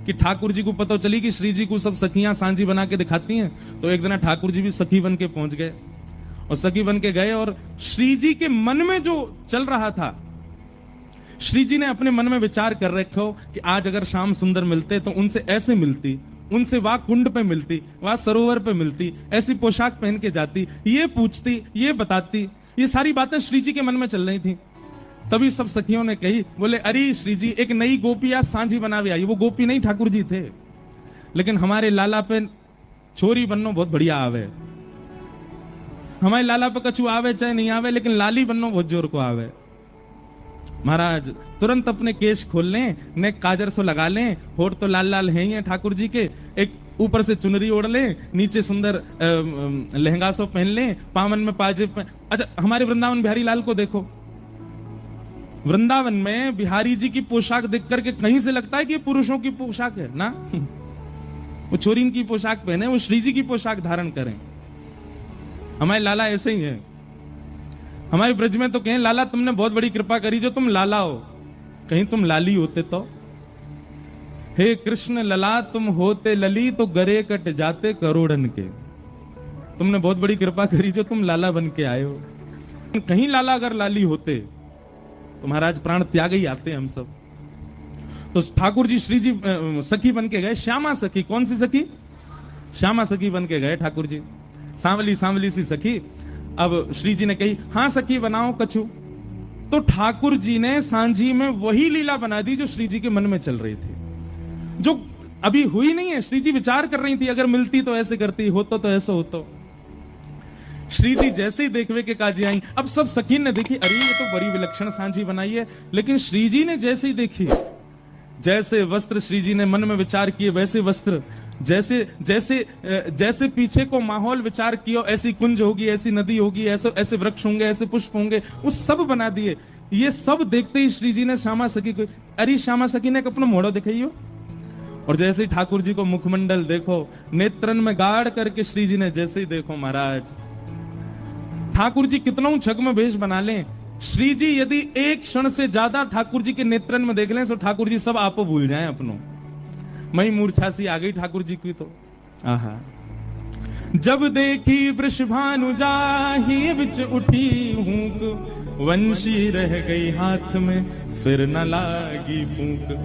कि ठाकुर जी को पता चली कि श्री जी को सब सखियां सांझी बना के दिखाती हैं, तो एक दिन ठाकुर जी भी सखी बन के पहुंच गए और सखी बन के गए। और श्री जी के मन में जो चल रहा था, श्री जी ने अपने मन में विचार कर रखो कि आज अगर श्याम सुंदर मिलते तो उनसे ऐसे मिलती, उनसे वहां कुंड पे मिलती, वहां सरोवर पे मिलती, ऐसी पोशाक पहन के जाती, ये पूछती, ये बताती। ये सारी बातें श्री जी के मन में चल रही थी। तभी सब सखियों ने कही, बोले अरे श्री जी एक नई गोपी आज सांझी बनावे आई। वो गोपी नहीं ठाकुर जी थे, लेकिन हमारे लाला पे छोरी बननो बहुत बढ़िया आवे। हमारे लाला पे कछु आवे चाहे नहीं आवे, लेकिन लाली बननो बहुत जोर को आवे। महाराज तुरंत अपने केश खोल लें, ने काजर सो लगा लें, होठ तो लाल लाल है ही है ठाकुर जी के, एक ऊपर से चुनरी ओढ़ लें, नीचे सुंदर लहंगा सो पहन लें, पावन में पाजेब। अच्छा हमारे वृंदावन बिहारी लाल को देखो, वृंदावन में बिहारी जी की पोशाक देख करके कहीं से लगता है कि ये पुरुषों की पोशाक है ना। वो छोरीन की पोशाक पहने, वो श्री जी की पोशाक धारण करें। हमारे लाला ऐसे ही है। हमारे ब्रज में तो कहें लाला तुमने बहुत बड़ी कृपा करी जो तुम लाला हो, कहीं तुम लाली होते तो। हे कृष्ण लला तुम होते लली तो गरे कट जाते करोड़न के। तुमने बहुत बड़ी कृपा करी जो तुम लाला बन के आए हो। कहीं लाला अगर लाली होते तो महाराज प्राण त्याग ही आते हम सब। तो ठाकुर जी श्री जी सखी बन के गए, श्यामा सखी। कौन सी सखी? श्यामा सखी बन के गए ठाकुर जी, सांवली सांवली सी सखी। अब श्री जी ने कही हाँ सखी बनाओ कछु। तो ठाकुर जी ने सांझी में वही लीला बना दी जो श्री जी के मन में चल रही थी, जो अभी हुई नहीं है। श्री जी विचार कर रही थी अगर मिलती तो ऐसे करती, होतो तो ऐसा होतो। श्री जी जैसे ही देखवे के काजी आई, अब सब सखीन ने देखी, अरे ये तो बड़ी विलक्षण सांझी बनाई है। लेकिन श्री जी ने जैसे ही देखी, जैसे वस्त्र श्री जी ने मन में विचार किए वैसे वस्त्र, जैसे जैसे जैसे पीछे को माहौल विचार किया, ऐसी कुंज होगी, ऐसी नदी होगी, ऐसे ऐसे वृक्ष होंगे, ऐसे पुष्प होंगे, वो सब बना दिए। ये सब देखते ही श्री जी ने श्यामा सखी को, अरे श्यामा सखी ने अपना मोड़ो दिखाइयो। और जैसे ही ठाकुर जी को मुखमंडल देखो, नेत्रन में गाड़ करके श्री जी ने जैसे ही देखो, महाराज ठाकुर जी कितना छग में भेष बना लें, श्री जी यदि एक क्षण से ज्यादा ठाकुर जी के नेत्रन में देख लें तो ठाकुर जी सब आपको भूल जाएं अपनों। मई मूर्छा सी आ गई ठाकुर जी की तो। आहा जब देखी वृषभानु जाहि विच उठी हूक, वंशी रह गई हाथ में फिर न लागी फूंक।